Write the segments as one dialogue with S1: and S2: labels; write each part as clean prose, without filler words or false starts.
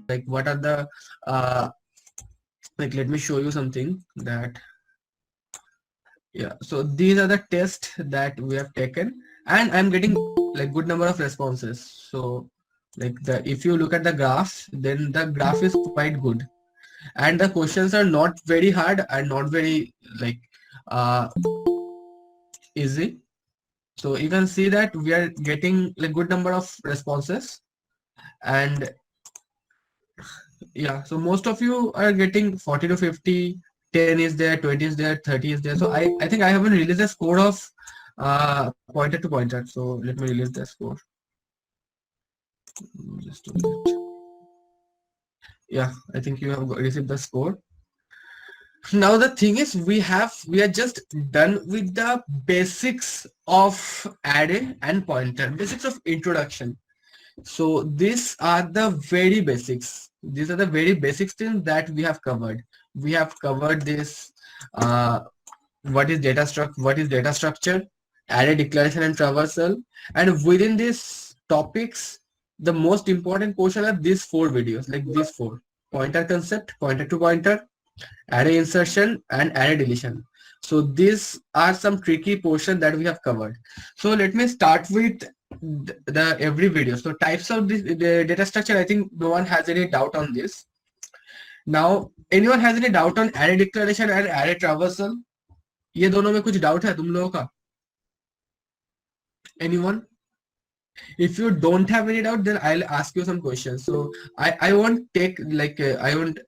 S1: like what are the like, let me show you something that, yeah, so these are the tests that we have taken, and I'm getting like good number of responses. So like the, if you look at the graphs, then the graph is quite good, and the questions are not very hard and not very like uh easy. So you can see that we are getting like good number of responses. And yeah, so most of you are getting 40 to 50, 10 is there, 20 is there, 30 is there. So I think I haven't released a score of pointer to pointer. So let me release the score. Just a minute. Yeah, I think you have received the score. Now the thing is, we are just done with the basics of array and pointer, basics of introduction. So these are the very basics. These are the very basic things that we have covered. We have covered this. Uh, what is data structure? What is data structure? Array declaration and traversal. And within these topics, the most important portion are these four videos, like these four: pointer concept, pointer to pointer, array insertion, and array deletion. So these are some tricky portion that we have covered. So let me start with the every video. So types of this, the data structure, I think no one has any doubt on this. Now anyone has any doubt on array declaration and array traversal? ये दोनों में कुछ doubt है तुम लोगों का? Anyone? If you don't have any doubt, then I'll ask you some questions. So I won't take like I won't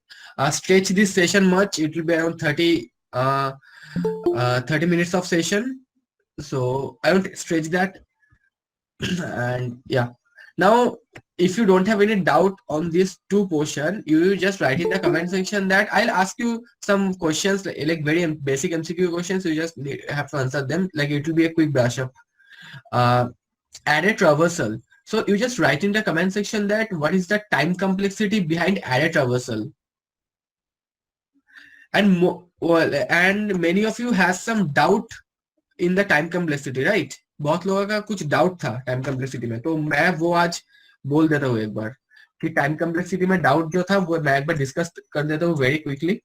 S1: stretch this session much. It will be around 30 minutes of session. So I won't stretch that. And yeah, now if you don't have any doubt on this two portion, you just write in the comment section that I'll ask you some questions, like very basic MCQ questions. You just have to answer them. Like it will be a quick brush up. Array traversal. So you just write in the comment section that what is the time complexity behind array traversal. And and many of you has some doubt in the time complexity, right? बहुत लोगों का कुछ doubt था time complexity में, तो मैं वो आज बोल देता हूँ एक बार कि टाइम कम्प्लेक्सिटी में डाउट जो था वो मैं एक बार डिस्कस कर देता हूँ वेरी क्विकली.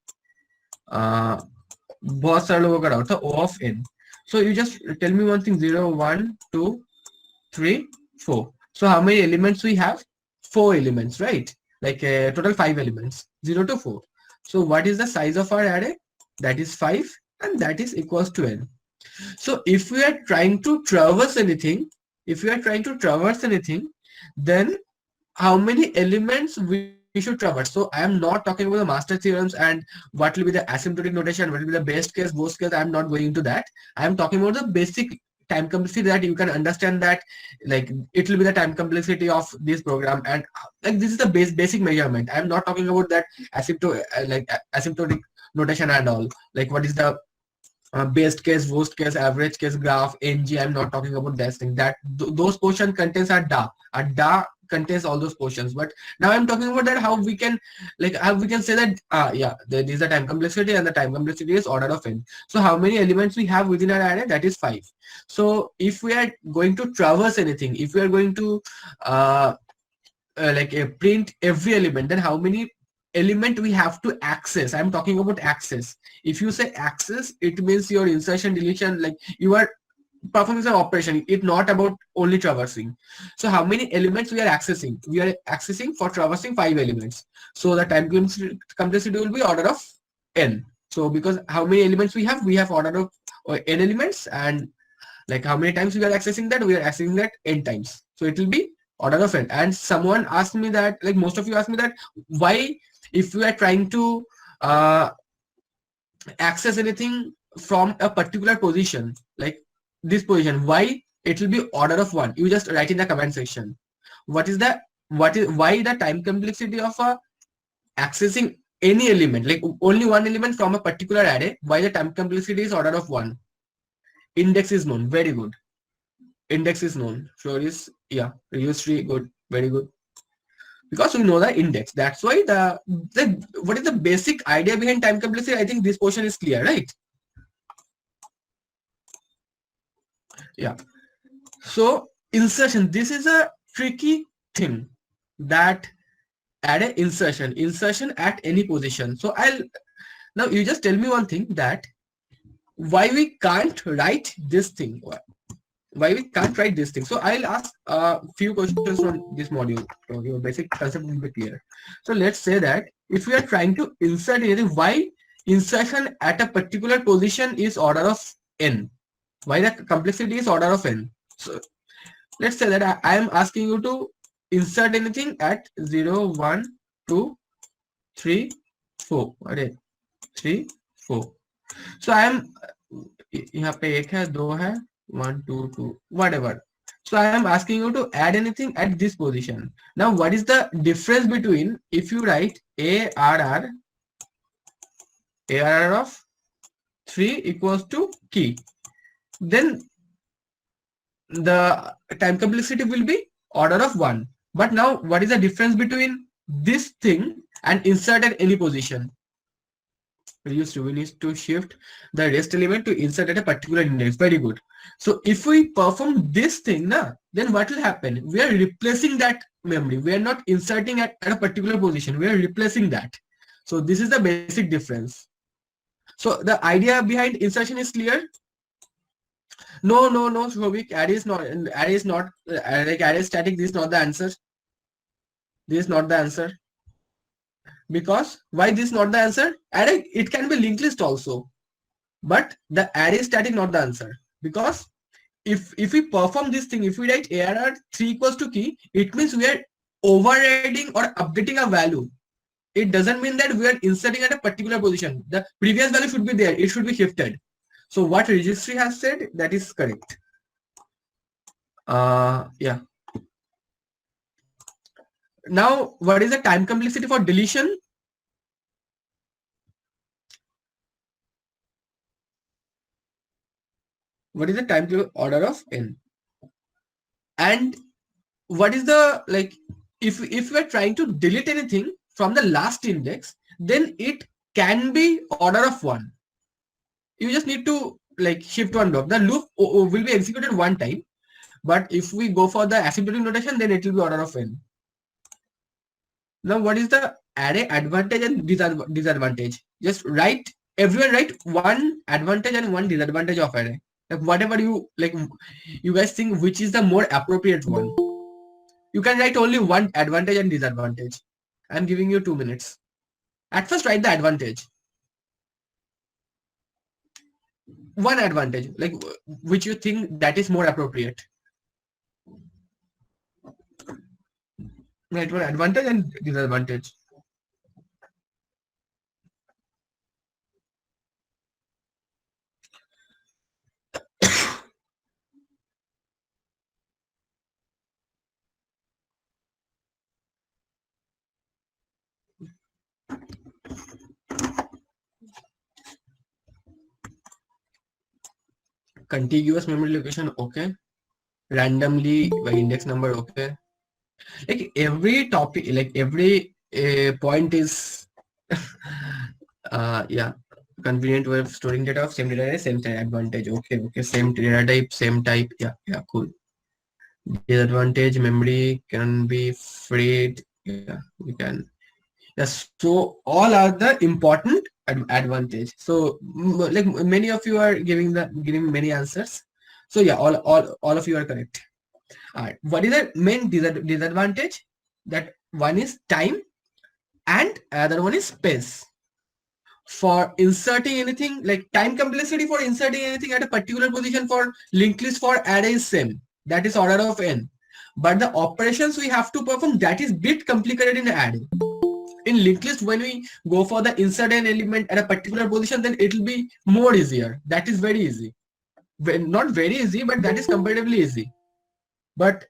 S1: बहुत सारे लोगों का डाउट था O of n. So you just tell me one thing: 0, 1, 2, 3, 4. So how many elements we have? 4 elements, right? Like total 5 elements, 0 to 4. So what is the size of our array? That is 5, and that is equals to n. So if we are trying to traverse anything, then how many elements we should traverse? So I am not talking about the master theorems and what will be the asymptotic notation, what will be the best case, worst case. I am not going into that. I am talking about the basic time complexity that you can understand, that like it will be the time complexity of this program, and like this is the basic measurement. I am not talking about that asymptotic notation and all, like what is the best case, worst case, average case, graph, ng. I'm not talking about that thing. That those portion contains are da. A da contains all those portions. But now I'm talking about that how we can, like how we can say that yeah, there is a time complexity and the time complexity is order of n. So how many elements we have within our array? That is 5. So if we are going to traverse anything, if we are going to print every element, then how many element we have to access? I'm talking about access. If you say access, it means your insertion, deletion, like you are performing an operation. It's not about only traversing. So how many elements we are accessing? We are accessing for traversing 5 elements. So the time complexity will be order of n. So because how many elements we have order of n elements, and like how many times we are accessing that? We are accessing that n times. So it will be order of n. And someone asked me that, like most of you asked me that, why if we are trying to access anything from a particular position, like this position, why it will be order of 1? You just write in the comment section what is why the time complexity of accessing any element, like only one element from a particular array, why the time complexity is order of 1. Index is known. Very good. Index is known. Sure is, yeah, reuse tree, good, very good. Because we know the index. That's why the what is the basic idea behind time complexity? I think this portion is clear, right? Yeah. So insertion, this is a tricky thing that array insertion at any position. So now you just tell me one thing, that why we can't write this thing, why we can't write this thing. So I'll ask a few questions from this module, so your basic concept will be clear. So let's say that if we are trying to insert anything, why insertion at a particular position is order of n, why the complexity is order of n. So let's say that I am asking you to insert anything at 0 1 2 3 4, अरे 3 4. So I am यहाँ पे एक है, दो है, 1 2 2 whatever. So I am asking you to add anything at this position. Now what is the difference between if you write ARR of 3 equals to key, then the time complexity will be order of 1. But now what is the difference between this thing and insert at any position? We need to shift the rest element to insert at a particular index. Very good. So if we perform this thing, then what will happen? We are replacing that memory. We are not inserting at a particular position. We are replacing that. So this is the basic difference. So the idea behind insertion is clear? No, Shobik, array is not like array static. This is not the answer. This is not the answer. Because why this is not the answer? Array, it can be linked list also, but the array static not the answer. Because if we perform this thing, if we write ARR 3 equals to key, it means we are overriding or updating a value. It doesn't mean that we are inserting at a particular position. The previous value should be there. It should be shifted. So what registry has said, that is correct. Yeah. Now, what is the time complexity for deletion? What is the time to order of n? And what is the, like, if we are trying to delete anything from the last index, then it can be order of 1. You just need to like shift one block. The loop will be executed one time, but if we go for the asymptotic notation, then it will be order of n. Now, what is the array advantage and disadvantage? Just write, everyone write one advantage and one disadvantage of array. Like whatever you like, you guys think which is the more appropriate one. You can write only one advantage and disadvantage. I'm giving you 2 minutes. At first, write the advantage. One advantage, like which you think that is more appropriate. Write one advantage and disadvantage. Contiguous memory location, okay. Randomly by index number, okay. Like every topic, like every point is yeah, convenient way of storing data of same data type, same advantage. Okay, same data type, same type. Yeah, cool. Disadvantage, memory can be freed. Yeah, we can. Yes, so all are the important advantage. So like many of you are giving many answers. So yeah, all of you are correct. All right. What is the main disadvantage? That one is time and other one is space. For inserting anything, like time complexity for inserting anything at a particular position for linked list for array is same. That is order of n. But the operations we have to perform, that is bit complicated in array. In linked list, when we go for the insert an element at a particular position, then it will be more easier. That is very easy. Not very easy, but that is comparatively easy. But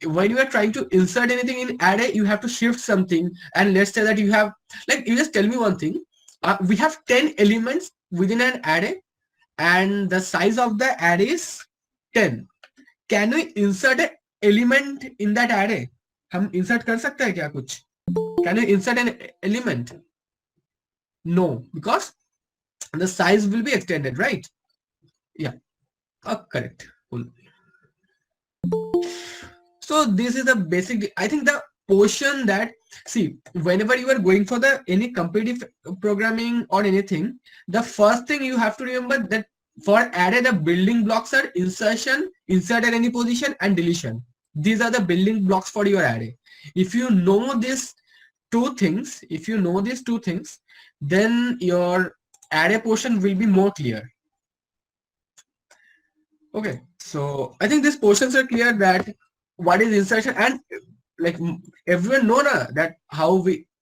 S1: when you are trying to insert anything in array, you have to shift something. And let's say that you have, like, you just tell me one thing. We have 10 elements within an array and the size of the array is 10. Can we insert an element in that array? हम insert कर सकते हैं क्या कुछ? Can you insert an element? No, because the size will be extended, right? Yeah, correct. Cool. So this is the basic. I think the portion that, see, whenever you are going for the any competitive programming or anything, the first thing you have to remember that for array the building blocks are insertion, insert at any position, and deletion. These are the building blocks for your array. If you know these two things, then your array portion will be more clear. Okay, so I think these portions are clear, that what is insertion, and like everyone know na, that how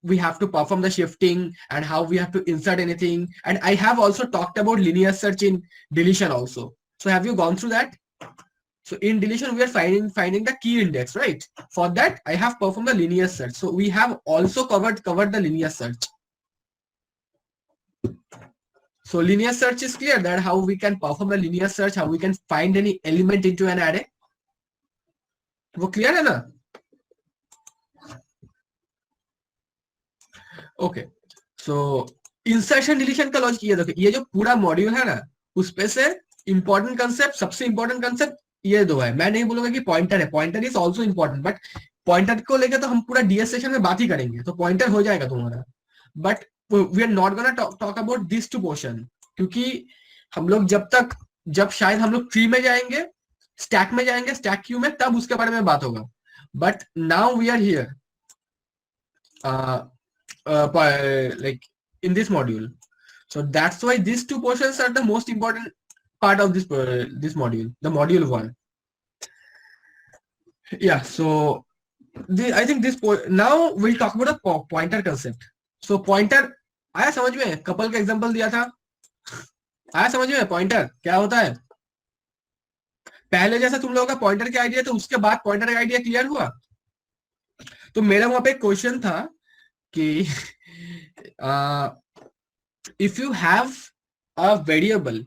S1: we have to perform the shifting and how we have to insert anything. And I have also talked about linear search in deletion also. So have you gone through that? So in deletion we are finding the key index, right? For that I have performed the linear search. So we have also covered the linear search. So linear search is clear, that how we can perform a linear search, how we can find any element into an array. वो clear है ना? Okay. So insertion deletion का logic ये देखो, ये जो पूरा module है ना, उसपे से इंपॉर्टेंट कंसेप्ट, सबसे इंपॉर्टेंट कंसेप्ट ये दो है. मैं नहीं बोलूंगा कि पॉइंटर है, pointer is also important, but pointer को लेकर तो हम पूरा डीएस सेशन में बात ही करेंगे, तो पॉइंटर हो जाएगा तुम्हारा. But we are not gonna talk about this two portion, क्योंकि हम लोग जब शायद हम लोग ट्री में जाएंगे, स्टैक में जाएंगे, स्टैक क्यू में, तब उसके बारे में बात होगा. But now we are here like in this module. So that's why these two portions are the most important part of this module, the module 1. Yeah, so I think now we'll talk about the pointer concept. So pointer आया समझ में? Couple का example दिया था, आया समझ में? Pointer क्या होता है? पहले जैसा तुम लोगों का पॉइंटर का आइडिया, तो उसके बाद पॉइंटर का आइडिया क्लियर हुआ. तो मेरा वहां पे क्वेश्चन था कि if you have a variable,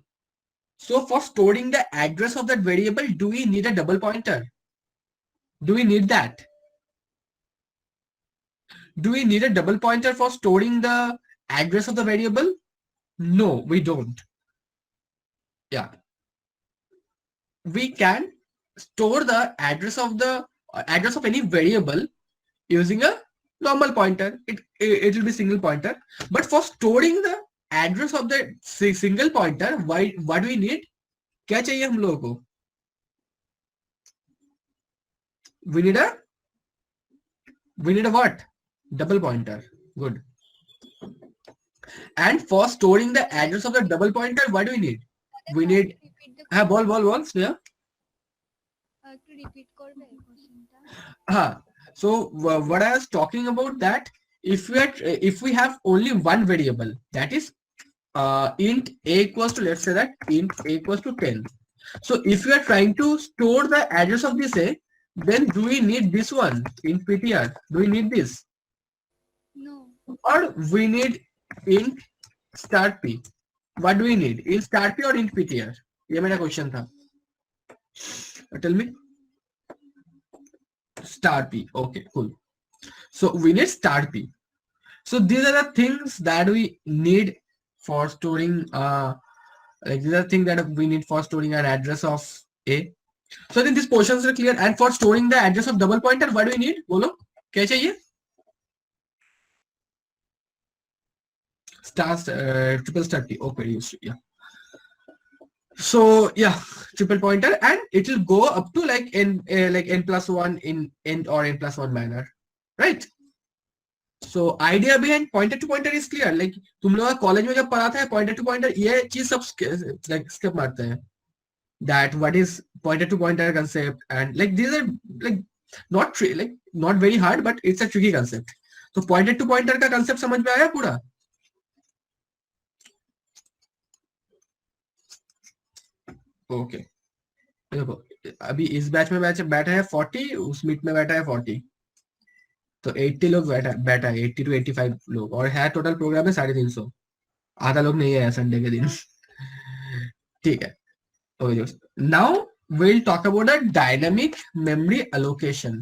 S1: so for storing the address of that variable, do we need a double pointer? Do we need that? Do we need a double pointer for storing the address of the variable? No, we don't. Yeah, we can store the address of any variable using a normal pointer. It will be single pointer. But for storing the address of the single pointer, what do we need? क्या चाहिए हम लोगों को? We need a what? Double pointer. Good. And for storing the address of the double pointer, what do we need? We need. हाँ बोल Sneha.
S2: To repeat करबे question टा.
S1: हाँ. So what I was talking about, that if we have only one variable, that is int a equals to, let's say that int a equals to 10. So if we are trying to store the address of this a, then do we need this one int ptr? Do we need this?
S2: No.
S1: Or we need int start p? What do we need? Int start p or int ptr? ये मेरा question था. Tell me. Star p. Okay, cool. So we need star p. So these are the things that we need for storing like these are the things that we need for storing an address of a. So I think these portions are clear. And for storing the address of double pointer, what do we need? बोलो क्या चाहिए? Triple star p. Okay, yeah. So yeah, triple pointer, and it will go up to like n plus 1 in n or n plus 1 manner, right? So idea behind pointer to pointer is clear. Like तुम लोग college में जब पढ़ाते हैं pointer to pointer, ये चीज सब like skip मारते हैं. That what is pointer to pointer concept, and like these are like not very hard, but it's a tricky concept. तो pointer to pointer का concept समझ में आया पूरा? ओके देखो, अभी इस बैच में बैठा है 40, उस मीट में बैठा है 40, तो 80 लोग बैठा है 80 to 85 लोग, और है टोटल प्रोग्राम है 350. आधा लोग नहीं है संडे के दिन. ठीक है. Okay, now will talk about the dynamic memory allocation.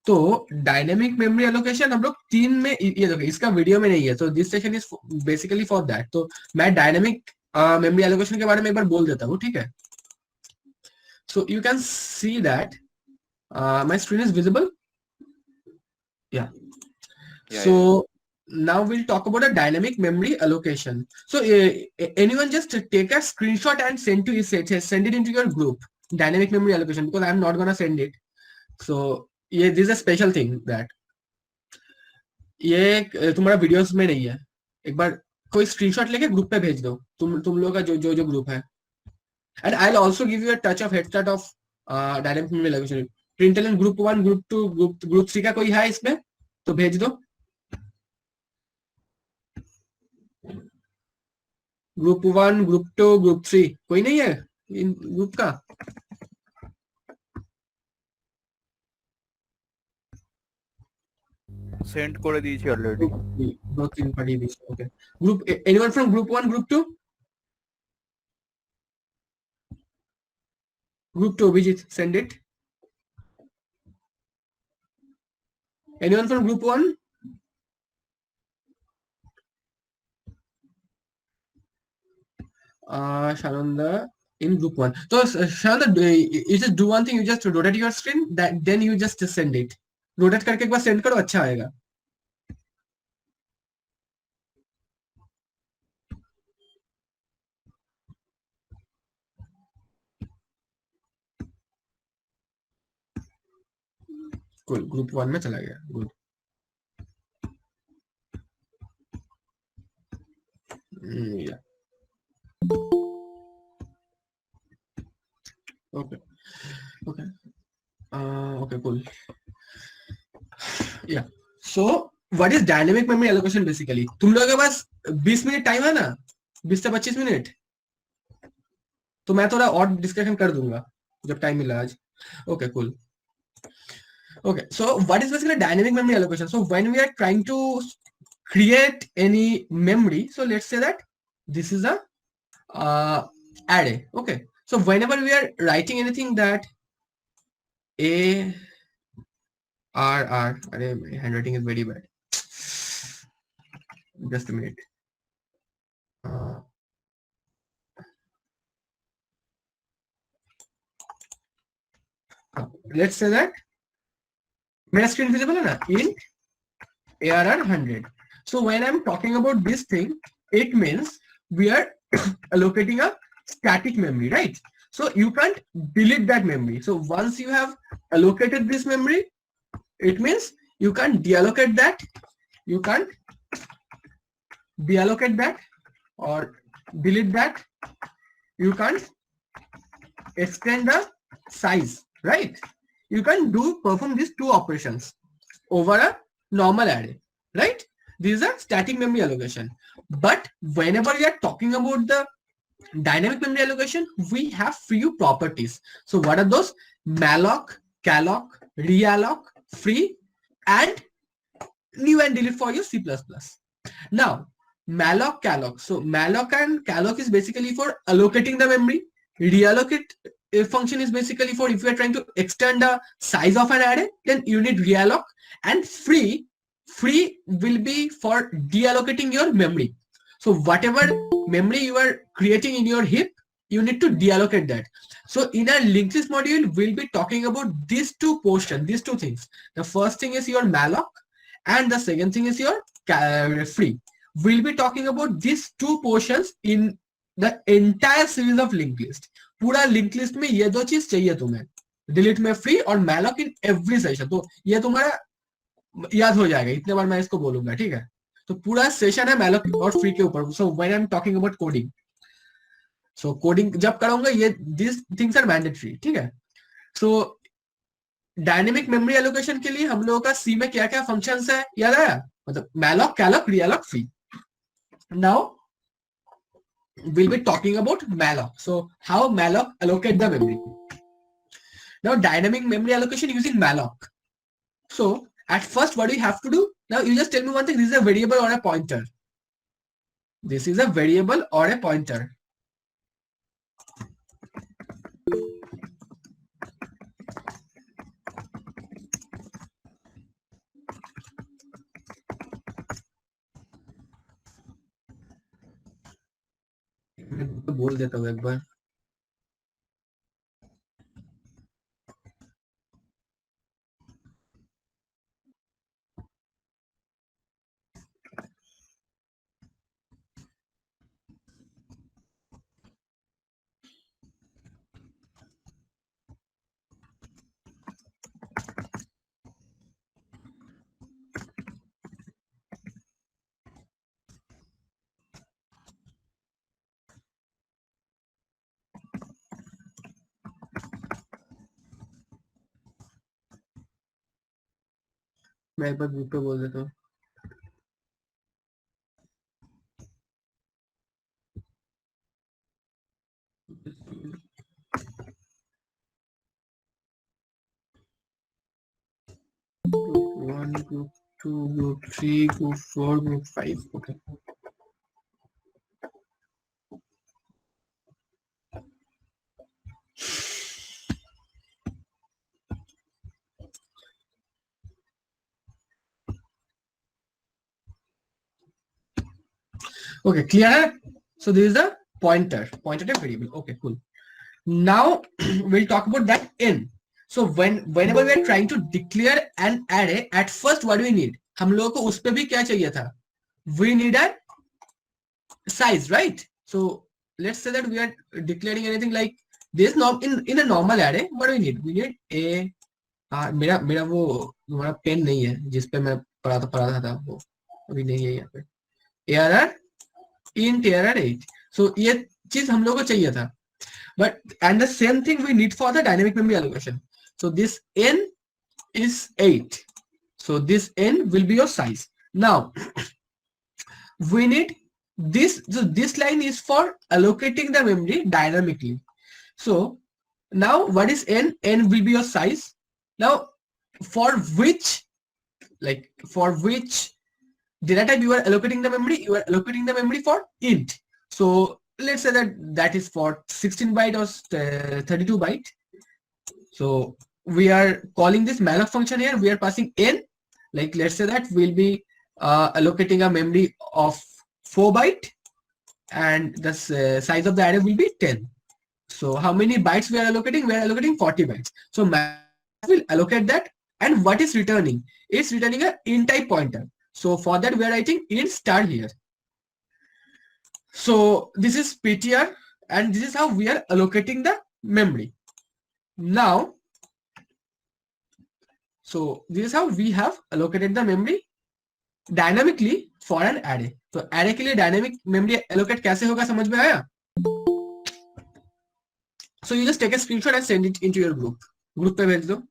S1: तो डायनामिक मेमोरी एलोकेशन हम लोग 3 में, ये देखो इसका वीडियो में नहीं है, तो this session is basically for that. तो मैं डायनामिक मेमोरी एलोकेशन के बारे में एक बार बोल देता हूँ, ठीक है? So you can see that my screen is visible. Yeah.
S3: Yeah,
S1: So
S3: yeah.
S1: now we'll talk about a dynamic memory allocation. So anyone just take a screenshot and send it into your group. Dynamic memory allocation, because I'm not gonna send it. So ये this is a special thing that ये तुम्हारा videos में नहीं है. एक बार कोई screenshot लेके group पे भेज दो, तुम लोगों का जो ग्रुप है. And I'll also give you a touch of head start of dynamic memory allocation. Println group 1, group 2, group 3 का कोई है इसमें तो भेज दो. ग्रुप 1, ग्रुप 2, ग्रुप 3 कोई नहीं है इन ग्रुप का.
S3: सेंड করে দিয়েছি অলরেডি।
S1: दो तीन पढ़ी भी. Okay. Group anyone from group 1, group 2? Group 2 Abhijit, send it. Anyone from group 1? Shananda in group 1. So Shananda, you just do one thing, you just rotate your screen, that then you just send it. Rotate करके एक बार send करो, अच्छा आएगा. कोई group 1 में चला गया. Good. Yeah. Okay. Okay. Okay, cool. Yeah. So what is dynamic memory allocation basically? तुम लोगों के पास 20 मिनट टाइम है ना, 20 से 25 मिनट. तो मैं थोड़ा और डिस्कशन कर दूंगा जब टाइम मिला आज. Okay, cool. Okay, so what is basically dynamic memory allocation? So when we are trying to create any memory, so let's say that this is a array. Okay, so whenever we are writing anything that a r, array, my handwriting is very bad. Just a minute. Let's say that मेरा screen visible है ना, int arr 100. So when I'm talking about this thing, it means we are allocating a static memory, right? So you can't delete that memory. So once you have allocated this memory, it means you can't deallocate that. You can't deallocate that or delete that. You can't extend the size, right? You can perform these two operations over a normal array, right? This is a static memory allocation. But whenever we are talking about the dynamic memory allocation, we have few properties. So what are those? Malloc, calloc, realloc, free, and new and delete for your C++. Now, malloc, calloc. So malloc and calloc is basically for allocating the memory. Reallocate function is basically for if you are trying to extend the size of an array, then you need realloc. And free will be for deallocating your memory. So whatever memory you are creating in your heap, you need to deallocate that. So in our linked list module, we'll be talking about these two portions, these two things. The first thing is your malloc and the second thing is your free. We'll be talking about these two portions in the entire series of linked list. पूरा link list में ये दो चीज चाहिए तुम्हें, delete में free और malloc in every session. तो ये तुम्हारा याद हो जाएगा, इतने बार मैं इसको बोलूंगा, ठीक है? तो पूरा सेशन है मैलॉक और फ्री के ऊपर. So when I am talking about coding, so coding जब करूंगा ये दिस थिंग्स आर मैंडेटरी, ठीक है? सो डायनेमिक मेमोरी एलोकेशन के लिए हम लोगों का सी में क्या क्या फंक्शंस है याद आया? मतलब malloc, calloc, realloc, free. Now we'll be talking about malloc. So how malloc allocate the memory? Now dynamic memory allocation using malloc. So at first what do you have to do? Now you just tell me one thing, this is a variable or a pointer? This is a variable or a pointer? तो बोल देता हूँ एक बार. मैं एक बार group पे बोल देता हूँ. Group 1, group 2, group 3, group 4, group 5. Okay. Okay, clear? So this is the pointer type variable. Okay, cool. Now we'll talk about that n. So whenever we are trying to declare an array, at first what do we need? हम लोगों को उस पे भी क्या चाहिए था? We need a size, right? So let's say that we are declaring anything like this. In a normal array, what do we need? We need a मेरा वो तुम्हारा पेन नहीं है जिस पे मैं पढ़ा था वो अभी नहीं है यहाँ पे. ARR int ARR 8. So ये चीज हम लोगों को चाहिए था. But and the same thing we need for the dynamic memory allocation. So this n is 8. So this n will be your size. Now we need this. So this line is for allocating the memory dynamically. So now what is n? N will be your size. Now for which data type you are allocating the memory? You are allocating the memory for int. So let's say that is for 16 byte or 32 byte. So we are calling this malloc function here. We are passing n. Like let's say that we'll be allocating a memory of 4 byte, and the size of the array will be 10. So how many bytes we are allocating? We are allocating 40 bytes. So malloc will allocate that, and what is returning? It's returning a int type pointer. So for that we are writing int star here. So this is PTR, and this is how we are allocating the memory. Now, so this is how we have allocated the memory dynamically for an array. तो array के लिए dynamic memory allocate कैसे होगा समझ में आया? So you just take a screenshot and send it into your group. Group पे भेज दो.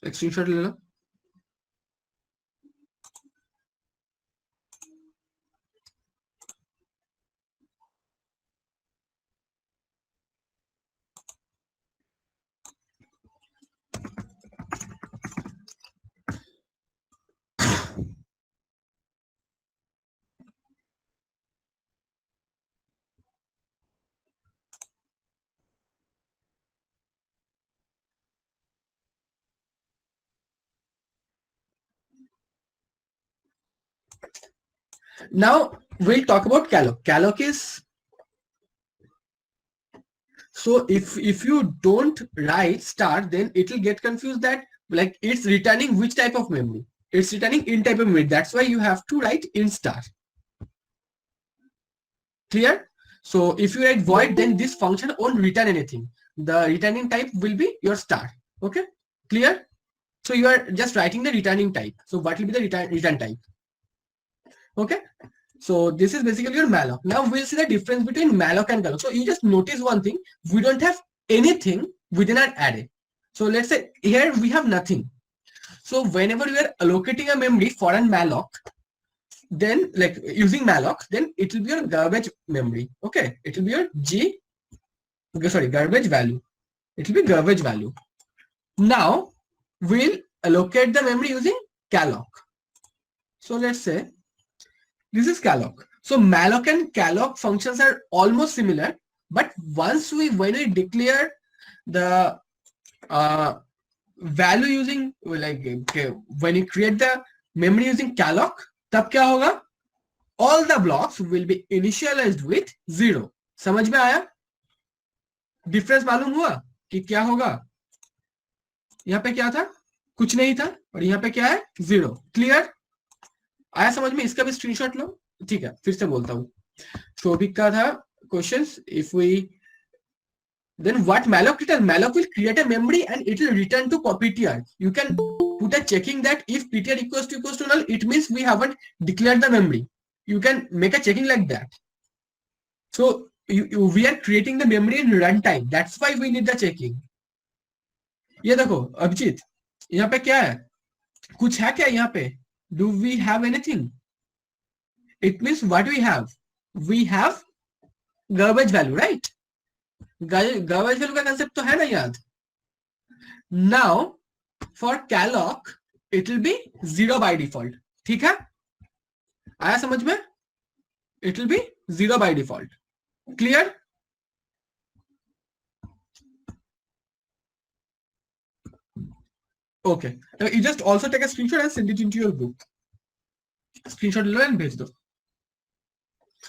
S1: एक screenshot ले लो. Now we'll talk about calloc. Calloc is, so if you don't write star, then it will get confused that like it's returning which type of memory. It's returning int type of memory. That's why you have to write int star. Clear? So if you write void, then this function won't return anything. The returning type will be your star. Okay? Clear? So you are just writing the returning type. So what will be the return type? Okay? So this is basically your malloc. Now we'll see the difference between malloc and calloc. So you just notice one thing. We don't have anything within our array. So let's say here we have nothing. So whenever you are allocating a memory for a malloc, then like using malloc, then it will be your garbage memory. Okay, it will be your garbage value. It will be garbage value. Now we'll allocate the memory using calloc. So let's say this is calloc. So malloc and calloc functions are almost similar, but when we declare the value using when you create the memory using calloc, तब क्या होगा? All the blocks will be initialized with 0. समझ में आया? Difference मालूम हुआ कि क्या होगा? यहाँ पे क्या था? कुछ नहीं था, और यहाँ पे क्या है? 0. क्लियर? आया समझ में? इसका भी स्क्रीनशॉट लो. ठीक है, फिर से बोलता हूँ. शोभिक का था questions. If we then what malloc return? Malloc will create a memory and it will return to PTR. You can put a checking that if PTR equals to null, it means we haven't declared the memory. You can make a checking like that. So we are creating the memory in runtime. That's why we need the checking. ये देखो अभिजीत, यहाँ पे क्या है, कुछ है क्या यहाँ पे? Do we have anything? It means what we have garbage value, right? Garbage value का कंसेप्ट तो है ना याद? Now for calloc it will be 0 by default, ठीक है? आया समझ में? It will be 0 by default, clear? Okay. Now you just also take a screenshot and send it into your group. Screenshot low and भेज दो.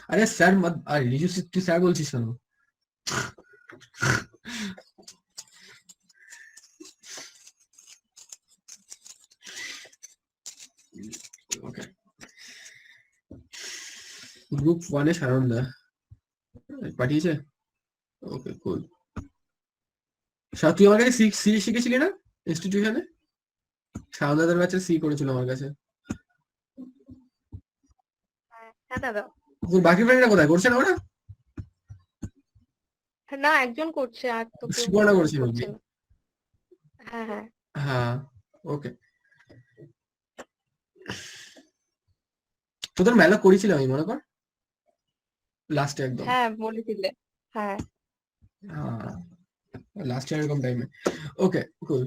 S1: अरे sir मत, अरे रिजू तू सर बोलছিস কেন? Okay. গ্রুপ 1 এ সারণ দা পাঠিয়েছে। ওকে কুল। তুই আমার কাছে সি শিখেছিলি না ইনস্টিটিউশনে? সারদাদের ব্যাচে সি করেছিল আমার কাছে।
S4: হ্যাঁ দাদা।
S1: বাকি ফ্রেন্ডরা কোথায়, করছে না ওরা?
S4: না একজন করছে আর তো কেউ
S1: সুবর্ণা করছে
S4: করছে
S1: নাকি?
S4: না। হ্যাঁ হ্যাঁ
S1: হ্যাঁ ওকে। তোদের মেলা করেছিলাম আমি মনে কর লাস্টে একদম।
S4: হ্যাঁ বলেছিলে। হ্যাঁ
S1: last year एरकम टाइम में। Okay, cool.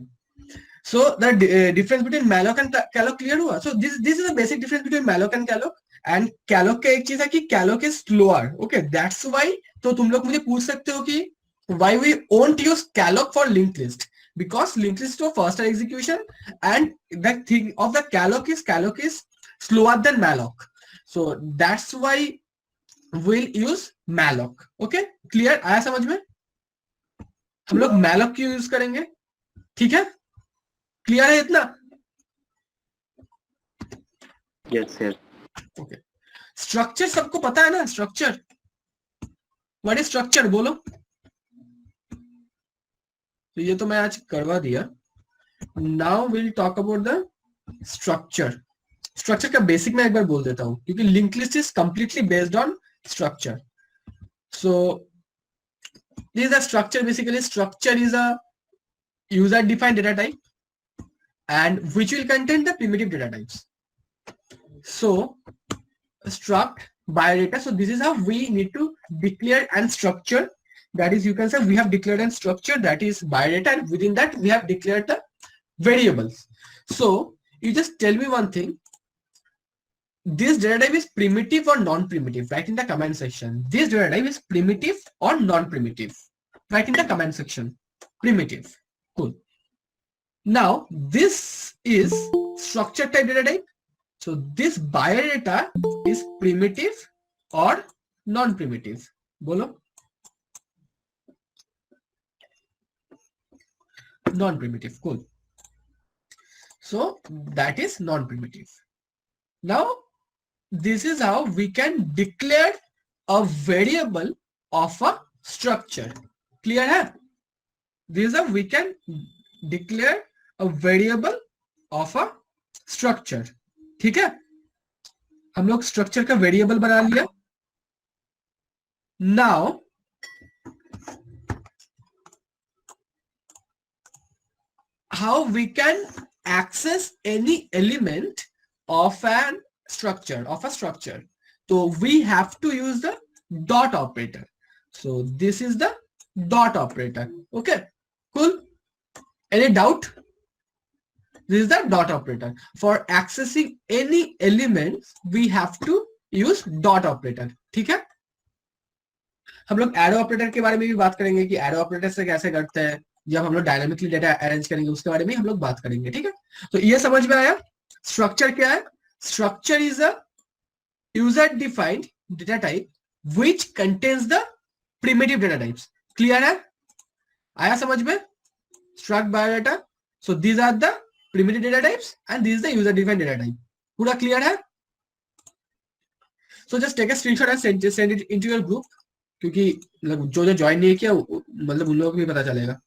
S1: So the difference between malloc and calloc clear हुआ? So this is the basic difference between malloc and calloc. And calloc का एक चीज है कि calloc is slower. Okay, that's why तो तुम लोग मुझे पूछ सकते हो कि why we won't use calloc for linked list, because linked list for faster execution and the thing of the calloc is slower than malloc. So that's why we'll use malloc. Okay, clear? आया समझ में? हम लोग malloc क्यों use करेंगे, ठीक है? Clear है इतना?
S3: Yes yes.
S1: ओके। स्ट्रक्चर सबको पता है ना? स्ट्रक्चर, व्हाट इज स्ट्रक्चर बोलो? तो ये तो मैं आज करवा दिया। Now will talk about the structure. Structure का बेसिक मैं एक बार बोल देता हूं क्योंकि link list is completely based on structure. So this is a structure. Basically structure is a user defined data type and which will contain the primitive data types. So struct biodata. So this is how we need to declare and structure. That is, you can say we have declared and structure, that is biodata, and within that we have declared the variables. So you just tell me one thing, this data type is primitive or non-primitive? Write in the comment section. This data type is primitive or non-primitive? Write in the comment section. Primitive. Cool. Now this is structure type data type. So this biodata is primitive or non-primitive? Bolo. Non-primitive. Cool. So that is non-primitive. Now this is how we can declare a variable of a structure. Clear है? This is how we can declare a variable of a structure. ठीक है? हम लोग structure का variable बना लिया। Now how we can access any element of a structure. So we have to use the dot operator. So this is the dot operator. Okay, cool. Any doubt? This is the dot operator. For accessing any elements we have to use dot operator. ठीक है? हम लोग arrow operator के बारे में भी बात करेंगे कि एरो ऑपरेटर से कैसे करते हैं, जब हम लोग डायनामिकली डेटा अरेंज करेंगे उसके बारे में हम लोग बात करेंगे। ठीक है, तो ये समझ में आया? स्ट्रक्चर क्या है? Structure is a user defined data type which contains the primitive data types. Clear है? आया समझ में? Struct biodata, so these are the primitive data types and this is the user defined data type. पूरा clear है? So just take a screenshot and send it into your group, क्योंकि जो join नहीं किया मतलब उन लोगों को भी पता चलेगा।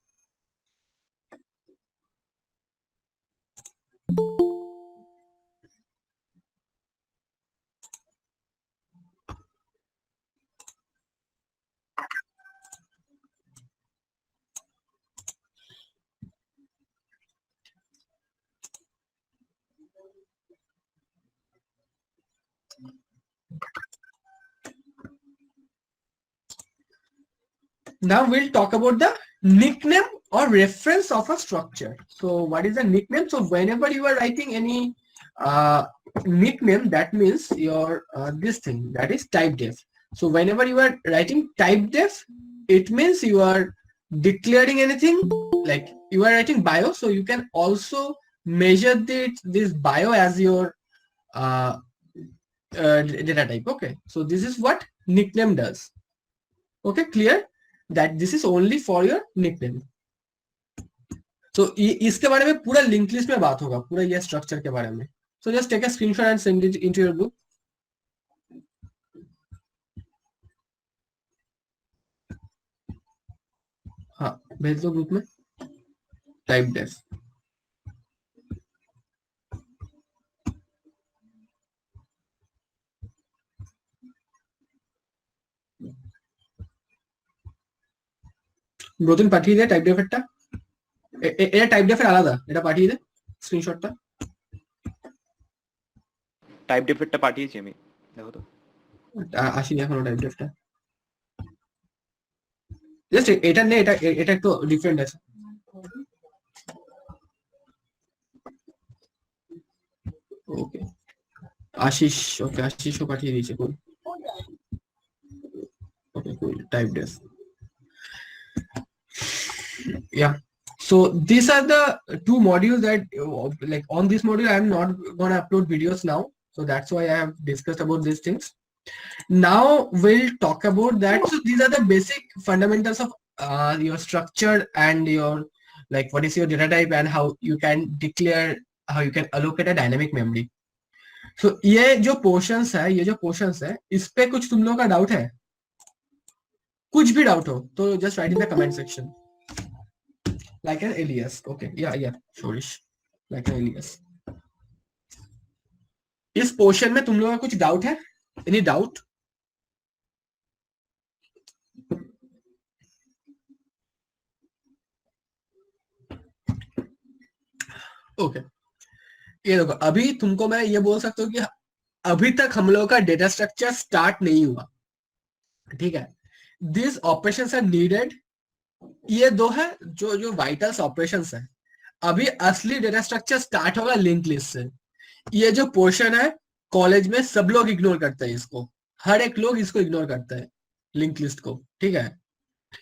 S1: Now we'll talk about the nickname or reference of a structure. So what is the nickname? So whenever you are writing any nickname, that means your this thing, that is type def. So whenever you are writing type def, it means you are declaring anything, like you are writing bio, so you can also measure this bio as your data type. Okay, so this is what nickname does. Okay, clear that this is only for your nickname. So इसके बारे में पूरा link list में बात होगा, पूरा ये structure के बारे में. So just take a screenshot and send it into your group. हाँ, भेज दो ग्रुप में. Type def. ব্রতিন পাঠিয়ে দে টাইপ ডেফেরটা. এটা টাইপ ডেফের আলাদা, এটা পাঠিয়ে দে স্ক্রিনশটটা.
S3: টাইপ ডেফেরটা পাঠিয়েছি আমি, দেখো তো.
S1: আসিনি এখনো টাইপ ডেফটা. জাস্ট এটা নে, এটা একটু ডিফারেন্ট আছে. ওকে আশিস, ওকে আশিসও পাঠিয়ে দিয়েছে. কোন ওকে কোন typedef. Yeah, so these are the two modules that like on this module I am not gonna upload videos now, so that's why I have discussed about these things. Now we'll talk about that. So these are the basic fundamentals of your structure and your, like, what is your data type and how you can declare, how you can allocate a dynamic memory. So ये जो portions है इस पे कुछ तुम लोगों का doubt है? कुछ भी डाउट हो तो just write in the comment section. Like an alias. Okay, yeah, Shorish, like an alias. इस पोर्शन में तुम लोगों का कुछ डाउट है? Any doubt? Okay. ये देखो, अभी तुमको मैं ये बोल सकता हूँ कि अभी तक हम लोगों का डेटा स्ट्रक्चर स्टार्ट नहीं हुआ, ठीक है. This operations are needed. ये दो है जो वाइटल्स ऑपरेशंस है. अभी असली डेटा स्ट्रक्चर स्टार्ट होगा लिंक लिस्ट से. ये जो पोर्शन है कॉलेज में सब लोग इग्नोर करते हैं इसको, हर एक लोग इसको इग्नोर करता है लिंक लिस्ट को, ठीक है.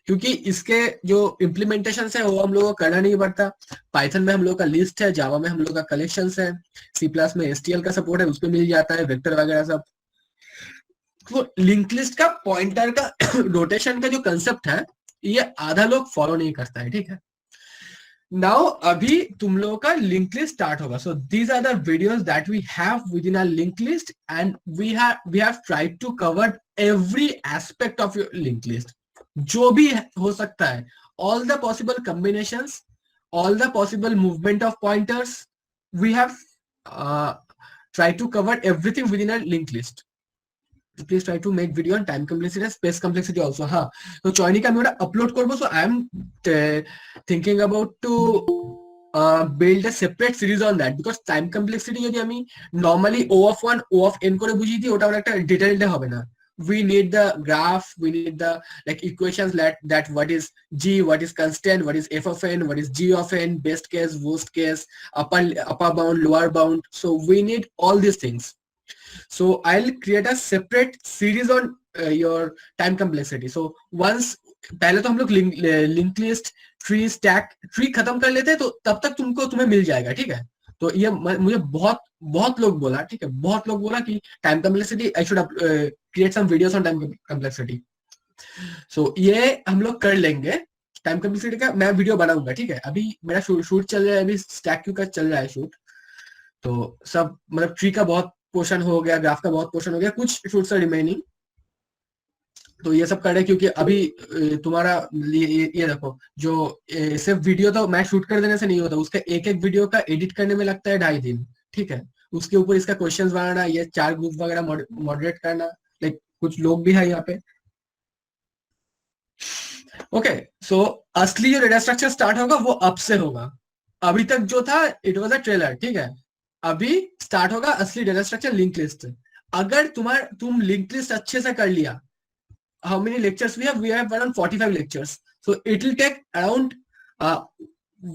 S1: क्योंकि इसके जो इम्प्लीमेंटेशन है वो हम लोगों को करना नहीं पड़ता. पाइथन में हम लोग का लिस्ट है, जावा में हम लोग का कलेक्शन है, सी प्लस में एसटीएल का सपोर्ट है, उसमें मिल जाता है, वेक्टर वगैरह सब. तो लिंक लिस्ट का पॉइंटर का रोटेशन का जो कंसेप्ट है ये आधा लोग फॉलो नहीं करता है, ठीक है. नाउ अभी तुम लोगों का लिंक लिस्ट स्टार्ट होगा. So these are the videos that we have within our link list and we have tried to cover every aspect of your link list. जो भी हो सकता है, all the possible combinations, all the possible movement of pointers, we have tried to cover everything within a linked list. Please try to make video on time complexity and space complexity also. हाँ, तो चॉइनिका मैं upload करबो. So I am thinking about to build a separate series on that, because time complexity যদি আমি normally O of 1 O of n করে বুঝিয়ে দিই, ওটা একটা ডিটেইলড হবে না. We need the graph, we need the like equations that what is g, what is constant, what is f of n, what is g of n, best case, worst case, upper bound, lower bound. So we need all these things. So I'll create a separate series on your time complexity. So once पहले तो हम लोग link list, tree, stack, tree खत्म कर लेते हैं तो तब तक तुम्हें मिल जाएगा, ठीक है. तो ये मुझे बहुत लोग बोला, ठीक है, बहुत लोग बोला कि time complexity, I should create some videos on time complexity. So ये हम लोग कर लेंगे. टाइम कम्प्लेक्सिटी का मैं वीडियो बनाऊंगा, ठीक है. अभी मेरा शूट चल रहा है, अभी स्टैक क्यू का चल रहा है शूट. तो सब मतलब ट्री का बहुत पोर्शन हो गया, ग्राफ का बहुत पोर्शन हो गया, कुछ शूट्स आर रिमेनिंग. तो ये सब कर रहे हैं क्योंकि अभी तुम्हारा ये देखो, जो सिर्फ वीडियो तो मैं शूट कर देने से नहीं होता, उसका एक एक वीडियो का एडिट करने में लगता है 2.5 दिन, ठीक है. उसके ऊपर इसका क्वेश्चंस बनाना, ये 4 ग्रुप वगैरह मॉडरेट करना, लाइक कुछ लोग भी है यहाँ पे. ओके, सो असली जो डेटा स्ट्रक्चर स्टार्ट होगा वो अब से होगा. अभी तक जो था इट वाज अ ट्रेलर, ठीक है. अभी स्टार्ट होगा असली डेटा स्ट्रक्चर लिंक लिस्ट. अगर तुम लिंक लिस्ट अच्छे से कर लिया, how many lectures we have? We have around 45 lectures. So it will take around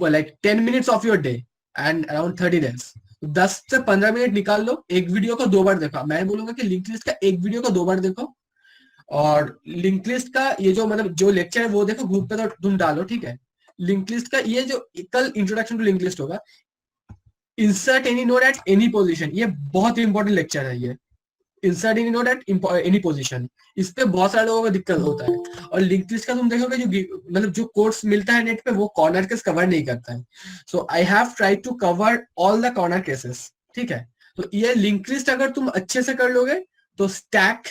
S1: like 10 minutes of your day and around 30 days. 10 से 15 मिनट निकाल लो, एक वीडियो को 2 बार देखो. मैं बोलूंगा कि लिंक लिस्ट का एक वीडियो को 2 बार देखो, और लिंक लिस्ट का ये जो मतलब जो लेक्चर है वो देखो, ग्रुप पे तो तुम डालो, ठीक है. लिंक लिस्ट का ये जो कल इंट्रोडक्शन टू लिंक लिस्ट होगा, insert any node at any position, ये बहुत इंपॉर्टेंट लेक्चर है. ये insert any node at any position, इस पे बहुत सारे लोगों को दिक्कत होता है. और लिंक लिस्ट का तुम देखोगे जो मतलब जो कोर्स मिलता है नेट पे वो कॉर्नर केस कवर नहीं करता है. So I have tried to cover all the corner cases, ठीक है. तो ये लिंक लिस्ट अगर तुम अच्छे से कर लोगे तो स्टैक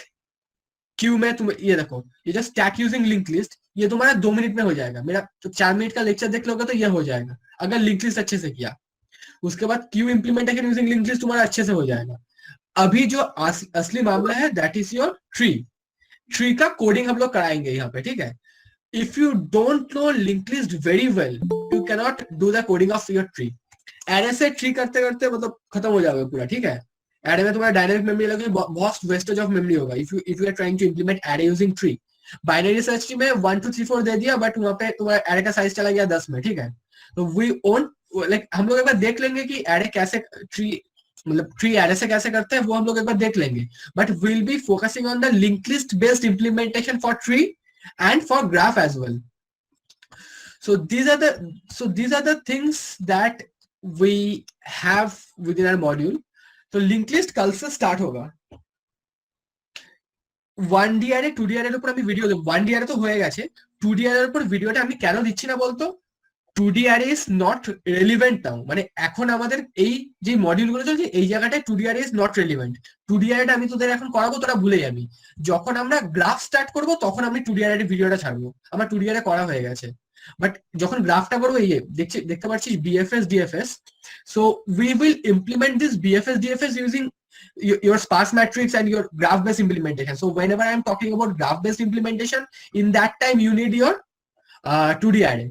S1: क्यू में तुम ये देखो, ये जो स्टैक यूजिंग लिंक लिस्ट, ये तुम्हारा 2 मिनट में हो जाएगा. मेरा तो 4 मिनट का लेक्चर देख लोगे तो ये हो जाएगा अगर लिंक लिस्ट अच्छे से किया. उसके बाद Q implementation using link list तुम्हारा अच्छे से हो जाएगा. अभी जो असली मामला है दैट इज योर ट्री का कोडिंग हम लोग कराएंगे यहाँ पे, ठीक है. If you don't know link list very well, you can not do the coding of your tree. Array से ट्री करते करते मतलब खत्म हो जाएगा पूरा, ठीक है. एरे में तुम्हारा डायनेमिक मेमोरी लगेगी, बहुत वेस्टेज ऑफ मेमोरी होगा if you are trying to implement array using tree. Binary search tree में 1 2 3 4 दे दिया, बट वहां पे तुम्हारा एरे का साइज चला गया 10 में, ठीक है. तो वी ओन लाइक हम लोग एक बार देख लेंगे कि एरे कैसे ट्री मतलब ट्री एरे से कैसे करते हैं, वो हम लोग एक बार देख लेंगे. But will be focusing on the link list based implementation for tree and for graph as well. So these are the things that we have within our module. तो लिंक लिस्ट कल से स्टार्ट होगा. 1D array 2D array উপর আমি video দেব. 1D array তো হয়ে গেছে, 2D array উপর ভিডিওটা আমি কেন দিচ্ছি না বলতো? 2D array is not relevant now. মানে এখন আমাদের এই যে মডিউলগুলো চলছে এই জায়গাটায় 2D array is not relevant. 2D arrayটা আমি তোদের এখন করাবো, তোরা ভুলে যাবি. যখন আমরা গ্রাফ স্টার্ট করব তখন আমি 2D array ভিডিওটা ছাড়বো. আমার 2D array করা হয়ে গেছে, বাট যখন গ্রাফটা করবো এই দেখতে পাচ্ছিস BFS DFS. So we will implement this BFS DFS using your sparse matrix and your graph based implementation. So whenever I am talking about graph based implementation, in that time you need your 2D array.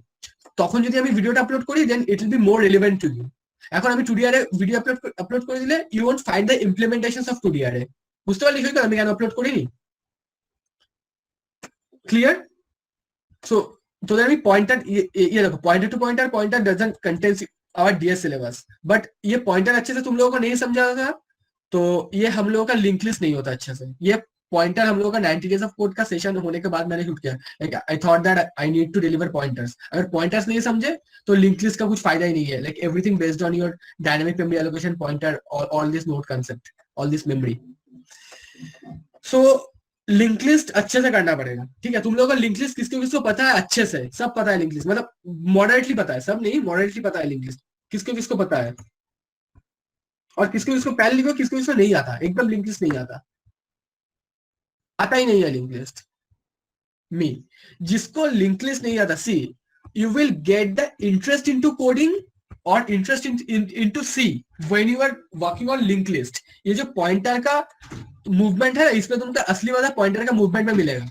S1: তখন যদি আমি ভিডিওটা upload করি then it will be more relevant to you. এখন আমি 2D array video upload করে দিলে you won't find the implementations of 2D array. বুঝতে পারলি কি আমি কেন আপলোড করিনি? ক্লিয়ার? সো তোদের আমি পয়েন্টার ये देखो, pointer to pointer doesn't contains our DS syllabus, but ये पॉइंटर अच्छे से तुम लोगों को नहीं समझा था तो ये हम लोगों का लिंक लिस्ट नहीं होता अच्छे से. ये पॉइंटर हम लोगों का 90 डेज ऑफ कोड का सेशन होने के बाद मैंने शूट किया. Like I thought that I need to deliver pointers. अगर पॉइंटर्स नहीं समझे तो लिंक लिस्ट का कुछ फायदा ही नहीं है. Like everything based on your dynamic memory allocation pointer और all this node concept, all this memory. So link list अच्छे से करना पड़ेगा, ठीक है. तुम लोगों का लिंक लिस्ट किसको किसको पता है अच्छे से? सब पता है लिंक लिस्ट, मतलब मॉडरेटली पता है, सब नहीं मॉडरेटली पता है लिंक लिस्ट. किसको किसको पता है? और किसको किसको पहले लिखो, किसको किसको नहीं आता, एकदम लिंक लिस्ट नहीं आता ही नहीं है लिंक लिस्ट. मी जिसको लिंक लिस्ट नहीं आता, C you will get the interest into coding और interest into C when you are working on link list. ये जो पॉइंटर का मूवमेंट है इसमें तुमको असली वाला पॉइंटर का मूवमेंट में मिलेगा.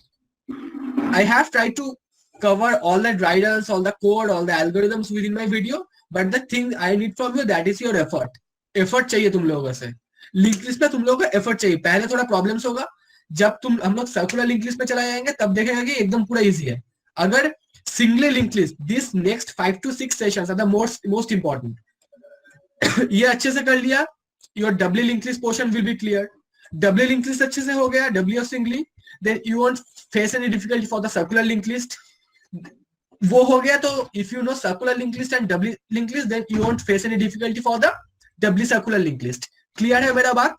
S1: I have tried to cover all the guidance, all the code, all the algorithms within my video, but the thing I need from you that is your effort. Effort चाहिए तुम लोगों से. Link list में तुम लोगों का effort चाहिए. पहले थोड़ा प्रॉब्लम्स होगा, जब हम लोग सर्कुलर लिंक लिस्ट पे चला जाएंगे तब देखेगा कि एकदम पूरा इजी है. अगर single link list, this next 5 to 6 sessions are the most important. ये अच्छे से कर लिया, your doubly link list portion will be clear. Doubly link list अच्छे से हो गया, doubly singly, then you won't face any difficulty for the circular link list. वो हो गया तो if you know circular link list and doubly link list then you won't face any difficulty for the W circular link list. Clear है मेरा बात?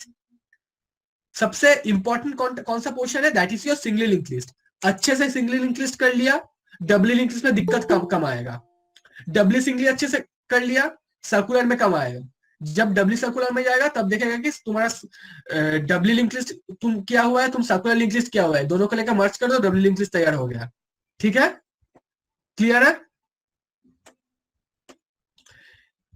S1: सबसे important कौन सा पोर्शन है? That is your single link list. अच्छे से single link list कर लिया, डब्ल्यू लिंक लिस्ट में दिक्कत कम आएगा. डब्ल्यू सिंगली अच्छे से कर लिया, सर्कुलर में कम आएगा. जब डब्ल्यू सर्कुलर में जाएगा तब देखेगा कि तुम्हारा डब्ल्यू लिंक लिस्ट तुम क्या हुआ है, तुम सर्कुलर लिंक लिस्ट क्या हुआ है, दोनों को लेकर मर्ज कर दो, डब्ल्यू लिंक लिस्ट तैयार हो गया. ठीक है, क्लियर है?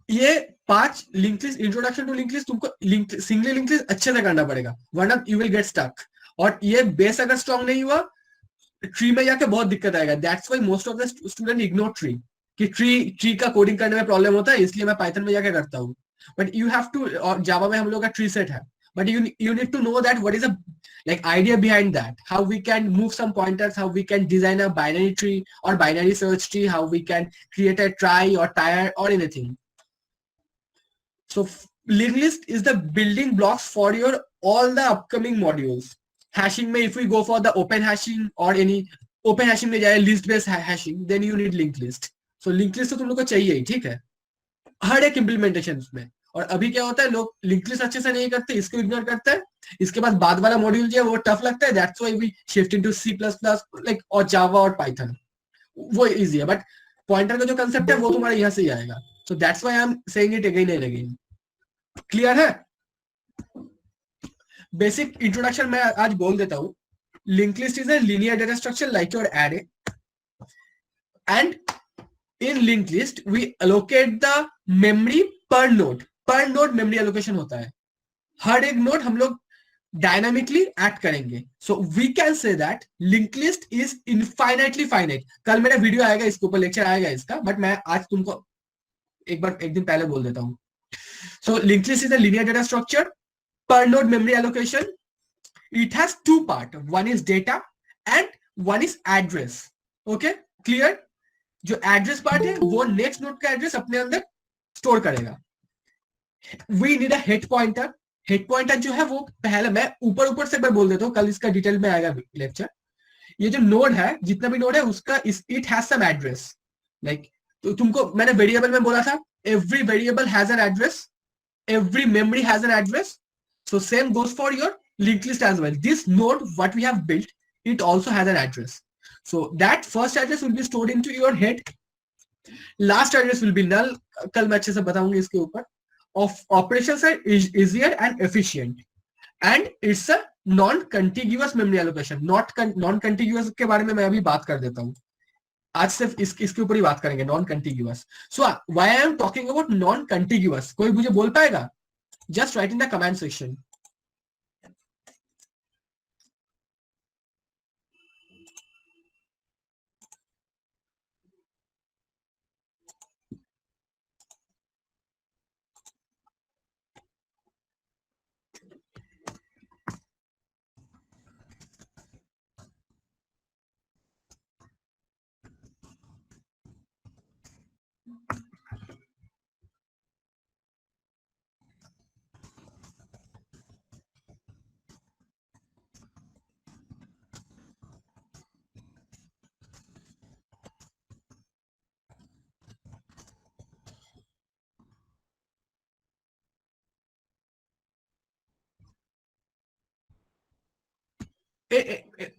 S1: ये 5 link list, introduction to link list, तुमको सिंगल लिंक लिस्ट अच्छे से करना पड़ेगा वरना यू विल गेट स्टक. और ये बेस अगर स्ट्रॉन्ग नहीं हुआ ट्री में जाके बहुत दिक्कत आएगा. That's why most of the student ignore tree, कि ट्री का कोडिंग करने में प्रॉब्लम होता है इसलिए मैं पाइथन में जाके करता हूँ. बट यू हैव टू, और जावा में हम लोग का ट्री सेट है, but you need to know that what is a like idea behind that, how we can move some pointers, how we can design a binary tree or binary search tree, how we can create a trie or tire or anything. So linked list is the building blocks for your all the upcoming modules. Hashing में if we go for the open hashing or any open hashing में जाए list based hashing, then you need linked list. So linked list तो तुम लोग को चाहिए ही, ठीक है, हर एक इम्प्लीमेंटेशन में. और अभी क्या होता है, लोग लिंक्ड लिस्ट अच्छे से नहीं करते, इसको इग्नोर करते हैं. इसके बाद वाला मॉड्यूल जो है वो टफ लगता है, that's why we shift into C++ like और जावा और पाइथन, वो इजी है. बट पॉइंटर का जो कंसेप्ट है वो तुम्हारा यहाँ से ही आएगा. So that's why I am saying it again and again. Clear है? बेसिक इंट्रोडक्शन मैं आज बोल देता हूँ. Linked list is a linear data structure like your array, and in linked list we allocate the memory per node memory allocation होता है. हर एक node हम लोग डायनामिकली एक्ट करेंगे. So we can say that linked list is infinitely finite. कल मेरा video आएगा, इसके ऊपर लेक्चर आएगा इसका, बट मैं आज तुमको एक दिन पहले बोल देता हूँ. So linked list is a linear data structure per node memory allocation. It has two part, one is data and one is address. Okay, clear? जो एड्रेस पार्ट है वो नेक्स्ट नोड का एड्रेस अपने अंदर स्टोर करेगा. We need a head pointer. Head pointer जो है वो पहले मैं ऊपर से एक बार बोल देता हूँ, कल इसका डिटेल में आएगा लेक्चर. ये जो नोड है, जितना भी नोड है उसका it has some address. Like तो तुमको मैंने वेरिएबल में बोला था, every variable has an address, every memory has an address. So same goes for your linked list as well. This node what we have built, it also has an address. So that first address will be stored into your head. Last address will be null. कल मैं अच्छे से बताऊंगी इसके ऊपर. Of operations are easier and efficient, and it's a non-contiguous memory allocation. Non-contiguous के बारे में मैं अभी बात कर देता हूँ. आज सिर्फ इसके ऊपर ही बात करेंगे, non-contiguous. So why I am talking about non-contiguous? कोई मुझे बोल पाएगा? Just write in the comment section.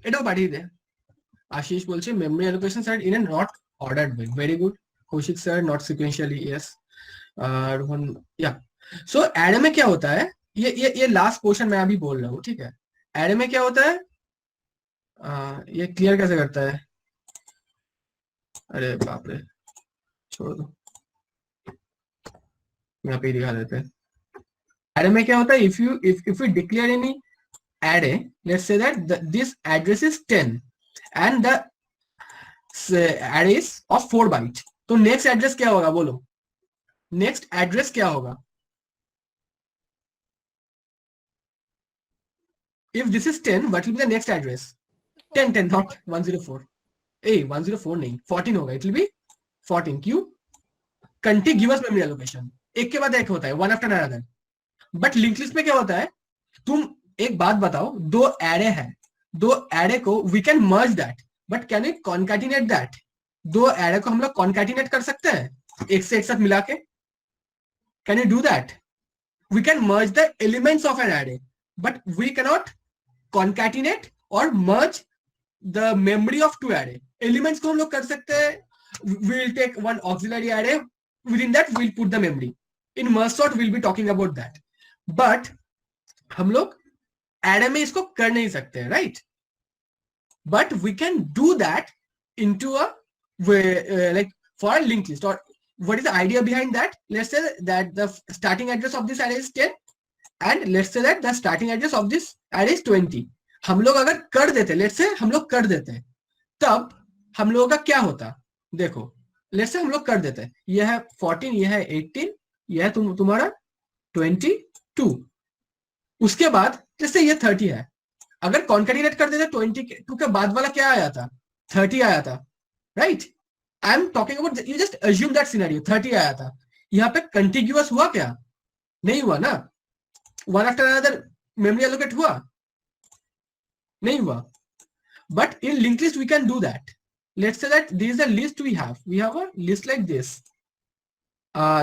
S1: এটাও পাঠিয়ে দে. আশিস বলছে memory allocation set in a not ordered way. Very good. Kaushik sir, not sequentially. Yes. Rohan, yeah. So array में क्या होता है, ये लास्ट पोर्शन मैं अभी बोल रहा हूँ, ठीक है. एरे में क्या होता है, ये क्लियर कैसे करता है? अरे बाप रे, छोड़ दो, यहाँ पे दिखा देते हैं. एरे में क्या होता है, if we declare any array, let's say that this address is 10 and the array is of 4 byte. तो next address क्या होगा, बोलो next address क्या होगा? If this is 10, what will be the next address? 10 not 104. 104 नहीं, 14 होगा. It will be 14. क्यों? Contiguous memory allocation, एक के बाद एक होता है, one after another. But linked list में क्या होता है, तुम एक बात बताओ, दो एरे है, दो एरे को we can merge that, but can we concatenate that? दो एरे को हम लोग कॉन्कैटिनेट कर सकते हैं एक से एक साथ मिला के? Can you do that? We can merge the elements of an array, but we can not concatenate और merge the memory of two array. Elements को हम लोग कर सकते हैं. We will take one auxiliary array, within that we will put the memory. In merge sort we will be talking about that. But हम लोग array में इसको कर नहीं सकते, right? But we can do that into a like for a linked list. Or what is the idea behind that? Let's say that the starting address of this array is 10 and let's say that the starting address of this array is 20. हम लोग अगर कर देते, let's say हम लोग कर देते, तब हम लोगों का क्या होता? देखो, let's say हम लोग कर देते, यह है 14, यह है 18, यह है तुम्हारा 22. उसके बाद जैसे ये 30 है, अगर कॉन्केटिनेट कर देते 22 के बाद वाला क्या आया था, 30 आया था, right. I am talking about, you just assume that scenario, 30 आया था, यहाँ पे कंटिग्यूअस हुआ क्या, नहीं हुआ ना, one after another memory allocate हुआ, नहीं हुआ। But in linked list we can do that. Let's say that this is a list we have. We have a list like this.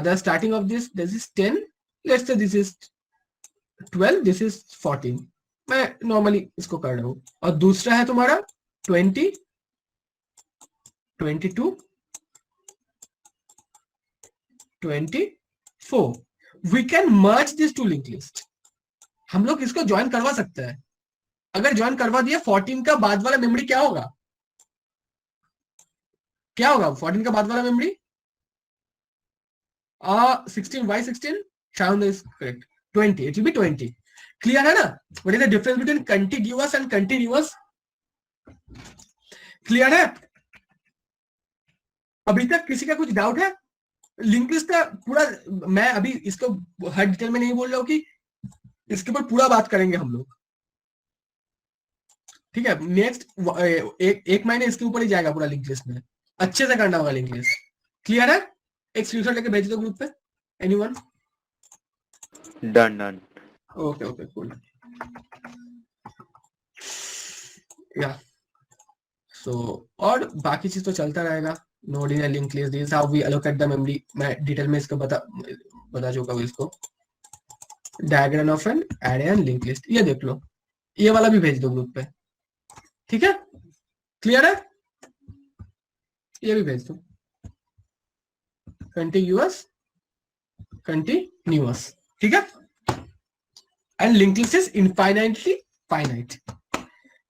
S1: The starting of this is 10. Let's say this is 12. This is 14. मैं normally इसको कर रहा हूँ। और दूसरा है तुम्हारा 20, 22, 24. We can merge these two linked list. हम लोग इसको ज्वाइन करवा सकते हैं। अगर ज्वाइन करवा दिया 14 का बाद वाला मेमोरी क्या होगा, क्या होगा 14 का बाद वाला memory, 16 y 16 sound is correct, 20, it will be 20. Clear है ना, what is the difference between contiguous and continuous, clear है। अभी तक किसी का कुछ डाउट है, लिंक लिस्ट का पूरा, मैं अभी इसको हर डिटेल में नहीं बोल रहा हूँ कि इसके ऊपर पूरा बात करेंगे हम लोग, ठीक है। नेक्स्ट एक महीने इसके ऊपर ही जाएगा पूरा लिंक लिस्ट में, अच्छे से करना होगा लिंक लिस्ट, क्लियर है। एक स्क्रीनशॉट लेके भेज दो ग्रुप पे, anyone.
S3: Done done.
S1: Okay okay cool, yeah so और बाकी चीज तो चलता रहेगा। Node in link list, this how we allocate the memory, मैं डिटेल में इसको बता चुका हूँ इसको। Diagram of an array and link list, ये देख लो, ये वाला भी भेज दो ग्रुप पे, ठीक है, क्लियर है, ये भी भेज दो। कंटिन्यूअस, कंटिन्यूअस, ठीक है, and link list is infinitely finite,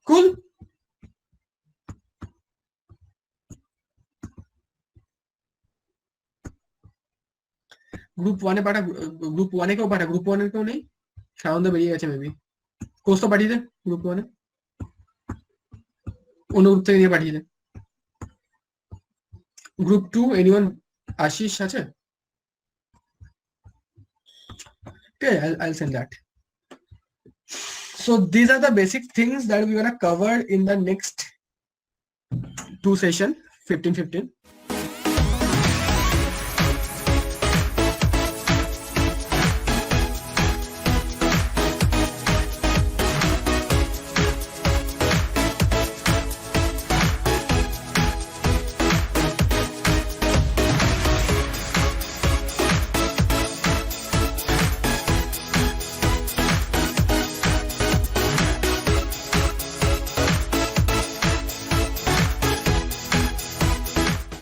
S1: cool. Group 1 এ পাঠা, গ্রুপ 1 এ কেউ পাঠা, গ্রুপ 1 এ কেউ নেই, সাউন্ড বেরিয়ে গেছে মেবি, কোর্স তো পাঠিয়ে দে গ্রুপ 1 এ, অন্য গ্রুপ থেকে নিয়ে পাঠিয়ে দে। গ্রুপ 2 এনিওয়ান, আশিস আছে, okay, I'll send that. So these are the basic things that we're gonna cover in the next 2 session, 15-15.